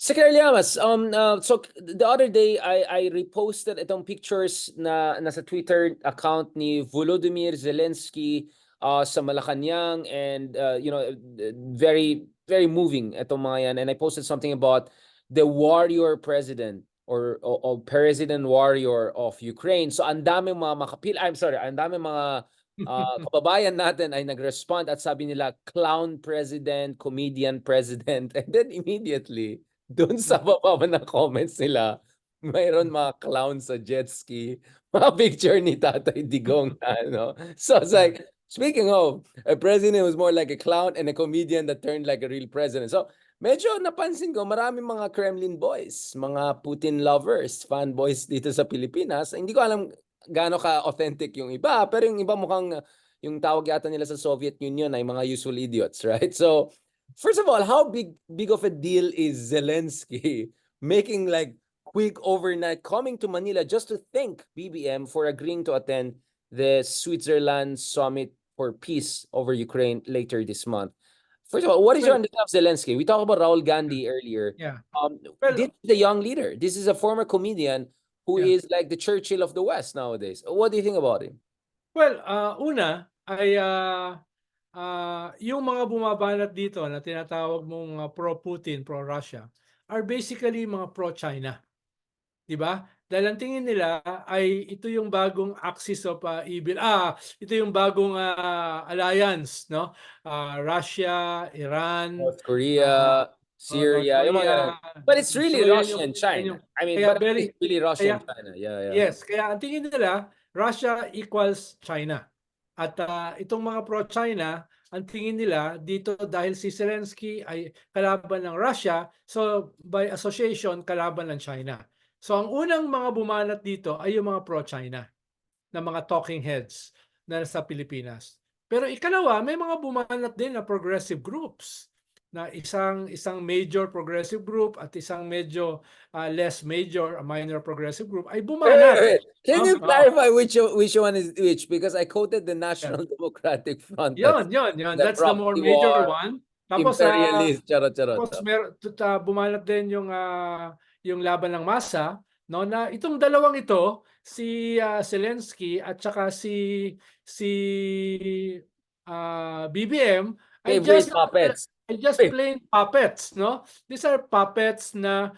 Secretary Llamas, so the other day I reposted itong pictures na nasa Twitter account ni Volodymyr Zelensky sa Malacanang, and very very moving itong mga yan, and I posted something about the warrior president or president warrior of Ukraine. So ang daming mga ang daming mga kababayan natin ay nag-respond at sabi nila clown president, comedian president, and then immediately doon sa baba ng comments nila, mayroon mga clown sa jet ski, mga picture ni Tatay Digong na, So it's like, speaking of, a president was more like a clown and a comedian that turned like a real president. So medyo napansin ko, maraming mga Kremlin boys, mga Putin lovers, fanboys dito sa Pilipinas. Hindi ko alam gaano ka-authentic yung iba, pero yung iba mukhang, yung tawag yata nila sa Soviet Union ay mga usual idiots, right? So, first of all, how big of a deal is Zelensky making like quick overnight coming to Manila just to thank BBM for agreeing to attend the Switzerland Summit for Peace over Ukraine later this month? First of all, what is your understanding of Zelensky? We talked about Raul Gandhi earlier. Yeah. This is a young leader. This is a former comedian who is like the Churchill of the West nowadays. What do you think about him? Well, una ay yung mga bumabanat dito na tinatawag mong pro-Putin, pro-Russia are basically mga pro-China. 'Di ba? Dahil ang tingin nila ay ito yung bagong axis of evil. Ito yung bagong alliance, no? Russia, Iran, North Korea, Syria, yung mga, but it's really Russia and China. I mean, but it's really Russia and China. Yeah. Yes, kaya ang tingin nila, Russia equals China. At itong mga pro-China, ang tingin nila dito dahil si Zelensky ay kalaban ng Russia, so by association, kalaban ng China. So ang unang mga bumanat dito ay yung mga pro-China na mga talking heads na sa Pilipinas. Pero ikalawa, may mga bumanat din na progressive groups, na isang major progressive group at isang medyo less major, a minor progressive group ay bumanat. Wait. Can you clarify which one is which? Because I quoted the National Democratic Front. Yun. That's the more major one. Tapos imperialist, charot. Tapos bumanat din yung laban ng masa, no, na itong dalawang ito, si Zelensky at saka si BBM ay just plain puppets, no? These are puppets na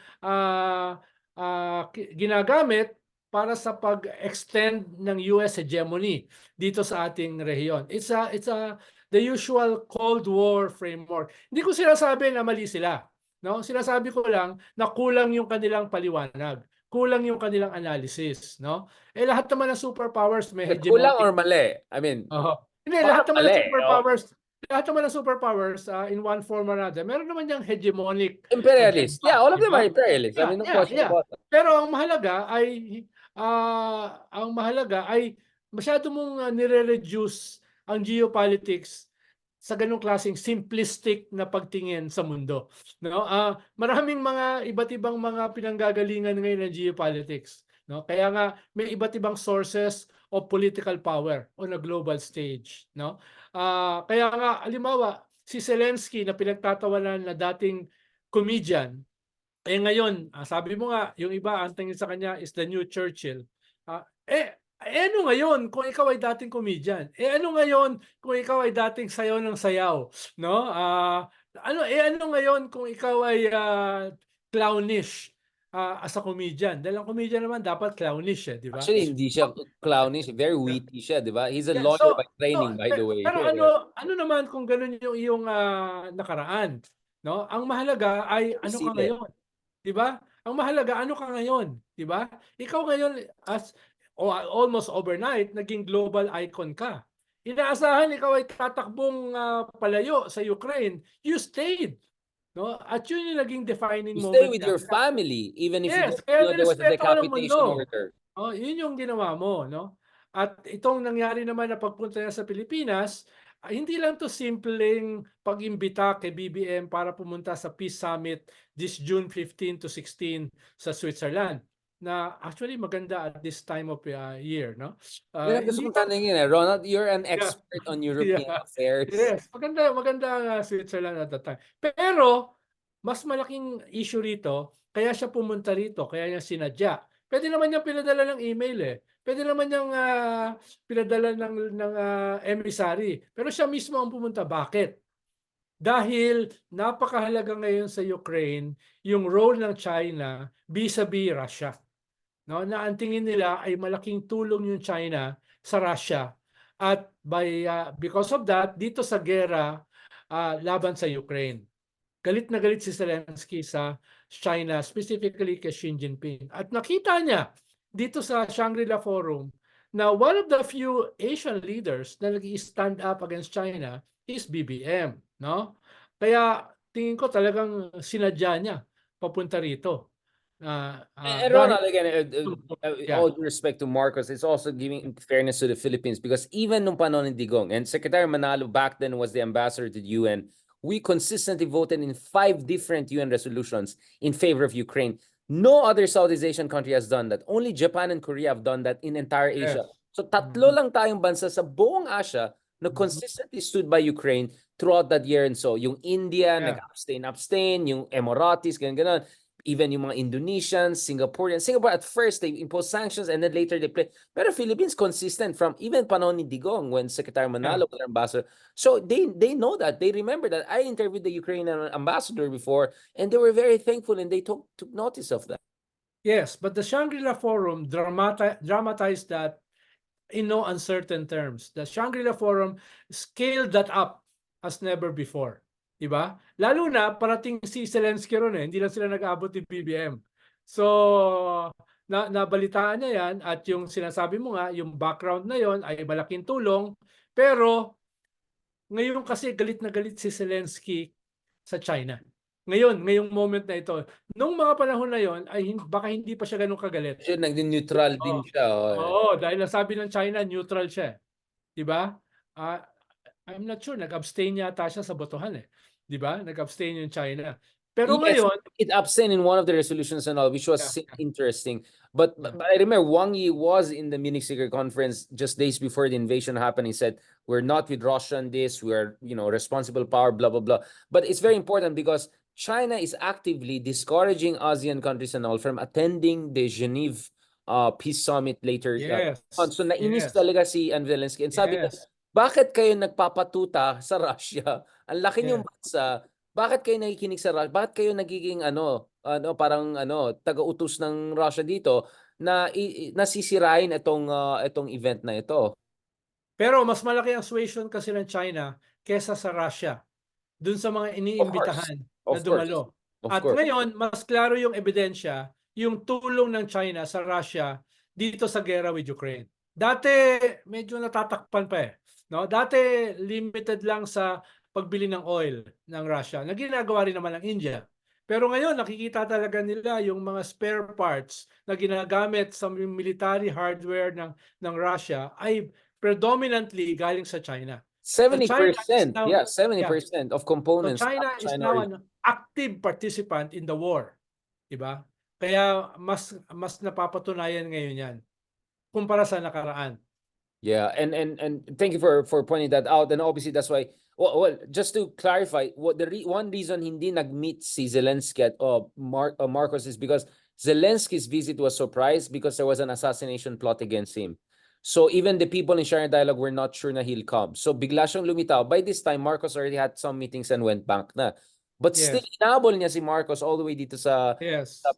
ginagamit para sa pag-extend ng US hegemony dito sa ating rehiyon. It's the usual Cold War framework. Hindi ko sinasabi na mali sila, no? Sinasabi ko lang na kulang yung kanilang paliwanag, kulang yung kanilang analysis, no? Lahat naman ng superpowers may hegemony. Kulang or mali? I mean, hindi, lahat naman ng superpowers, in one form or another, meron naman yung hegemonic imperialist. agenda, all of them diba? are imperialist. I mean, no question about that. Pero ang mahalaga ay masyado mong nire-reduce ang geopolitics sa ganung klaseng simplistic na pagtingin sa mundo, no? Maraming mga iba't ibang mga pinanggagalingan ngayon ng geopolitics, no? Kaya nga may iba't ibang sources of political power on a global stage, no? Kaya nga halimbawa si Zelensky na pinagtatawanan na dating comedian, ngayon sabi mo nga yung iba ang tingin sa kanya is the new Churchill. Ano ngayon kung ikaw ay dating comedian? Ano ngayon kung ikaw ay dating sayaw ng sayaw, no? Ano ngayon kung ikaw ay clownish as a comedian? Dahil ang comedian naman dapat clownish, di ba? Actually, hindi siya clownish, very witty siya, di ba? He's a lawyer by training, by the way. Pero ano naman kung ganun yung iyong nakaraan, no? Ang mahalaga ay ano ka ngayon, di ba? Ang mahalaga ano ka ngayon, di ba? Ikaw ngayon almost overnight, naging global icon ka. Inaasahan ikaw ay tatakbong palayo sa Ukraine. You stayed. No? At yun yung naging defining moment. You stay with your family, even if there was a decapitation order. Yun yung ginawa mo. No? At itong nangyari naman na pagpunta niya sa Pilipinas, hindi lang to simpleng pag-imbita kay BBM para pumunta sa Peace Summit this June 15 to 16 sa Switzerland. Na actually maganda at this time of year, no? Ronald, you're an expert on European affairs. Yes, maganda ang Switzerland at that time. Pero mas malaking issue rito, kaya siya pumunta rito, kaya niya sinadya. Pwede naman niyang pinadala ng email eh. Pwede naman niyang pinadala ng emissary. Pero siya mismo ang pumunta. Bakit? Dahil napakahalaga ngayon sa Ukraine yung role ng China vis-a-vis Russia. No, na ang tingin nila ay malaking tulong yung China sa Russia at because of that dito sa gera laban sa Ukraine. Galit na galit si Zelensky sa China, specifically kay Xi Jinping. At nakita niya dito sa Shangri-La Forum na one of the few Asian leaders na nag-stand up against China is BBM, no? Kaya tingin ko talagang sinadya niya papunta rito. And Dahil Ronald, again, yeah. all due respect to Marcos, it's also giving fairness to the Philippines because even nung panahon ni Digong, and Secretary Manalo back then was the ambassador to the UN, we consistently voted in 5 different UN resolutions in favor of Ukraine. No other Southeast Asian country has done that. Only Japan and Korea have done that in entire Asia. Yes. So tatlo lang tayong bansa sa buong Asia na consistently stood by Ukraine throughout that year and so. Yung India, Yeah. nag-abstain, yung Emiratis, ganun. Even yung mga Indonesians, Singapore at first they imposed sanctions and then later they play. Pero Philippines consistent from even panahon ni Digong when Secretary Manalo was ambassador. So they know that. They remember that. I interviewed the Ukrainian ambassador before and they were very thankful and they took notice of that. Yes, but the Shangri-La Forum dramatized that in no uncertain terms. The Shangri-La Forum scaled that up as never before. Diba? Lalo na parating si Zelensky ron eh. Hindi lang sila nag-abot ni BBM. So, nabalitaan niya yan at yung sinasabi mo nga, yung background na yon ay malaking tulong. Pero, ngayon kasi galit na galit si Zelensky sa China. Ngayong moment na ito. Nung mga panahon na yon ay baka hindi pa siya ganun kagalit. Siya naging neutral din siya. Oo, dahil nasabi ng China, neutral siya. Diba? I'm not sure, nag-abstain yata siya sa botohan eh. Diba? Nag-abstain yung China. Pero Yes, ngayon, it abstained in one of the resolutions and all, which was interesting. But I remember Wang Yi was in the Munich Secret Conference just days before the invasion happened. He said, "We're not with Russia on this. We're, responsible power, blah, blah, blah." But it's very important because China is actively discouraging ASEAN countries and all from attending the Geneva Peace Summit later. yes. So nainis Yes. talaga si Zelensky. And sabi niya, Yes. bakit kayo nagpapatuta sa Russia? Ang laki niyong Yeah. bansa. Bakit kayo nakikinig sa Russia? Bakit kayo nagiging parang taga-utos ng Russia dito na nasisirain itong event na ito? Pero mas malaki ang suasion kasi ng China kesa sa Russia dun sa mga iniimbitahan na dumalo. At ngayon, mas klaro yung ebidensya, yung tulong ng China sa Russia dito sa gera with Ukraine. Dati, medyo natatakpan pa eh. No? Dati, limited lang sa pagbili ng oil ng Russia na ginagawa rin naman ng India. Pero ngayon, nakikita talaga nila yung mga spare parts na ginagamit sa military hardware ng Russia ay predominantly galing sa China. 70%, 70% of components. So China is now an active participant in the war, diba? Kaya mas napapatunayan ngayon 'yan kumpara sa nakaraan. Yeah, and thank you for pointing that out. And obviously that's why. Well, just to clarify, what one reason hindi nag-meet si Zelensky at Marcos is because Zelensky's visit was surprised because there was an assassination plot against him. So even the people in Sharing Dialogue were not sure na he'll come. So bigla siyang lumitaw. By this time, Marcos already had some meetings and went back na. But still, inabol niya si Marcos all the way dito sa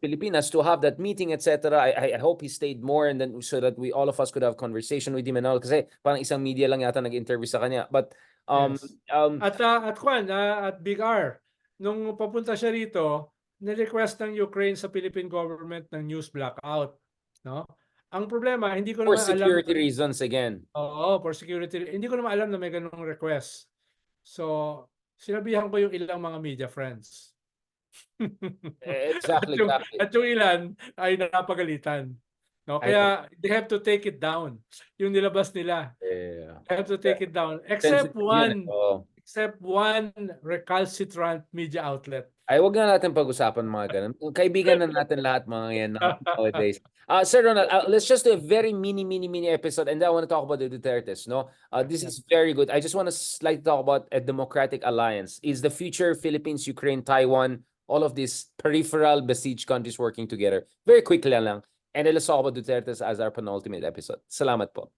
Pilipinas to have that meeting, etc. I hope he stayed more and then so that all of us could have conversation with him and all. Kasi parang isang media lang yata nag-interview sa kanya. But at Big R, nung papunta siya rito, ni-request ng Ukraine sa Philippine government ng news blackout, no? Ang problema, hindi ko naman alam. For security reasons again. Oo, for security. Hindi ko naman alam na may ganung request. So, sinabihan ko yung ilang mga media friends. Exactly. At yung ilan ay napagalitan. No? Kaya they have to take it down. Yung nilabas nila. They have to take it down. Except one recalcitrant media outlet. Ay, wag na natin pag-usapan mga ganun. Kaibigan na natin lahat mga yan nowadays. Sir Ronald, let's just do a very mini episode and then I want to talk about the Dutertes. No, this is very good. I just want to slightly talk about a democratic alliance. Is the future Philippines, Ukraine, Taiwan all of these peripheral besieged countries working together. Very quickly lang. And let's talk about Duterte as our penultimate episode. Salamat po.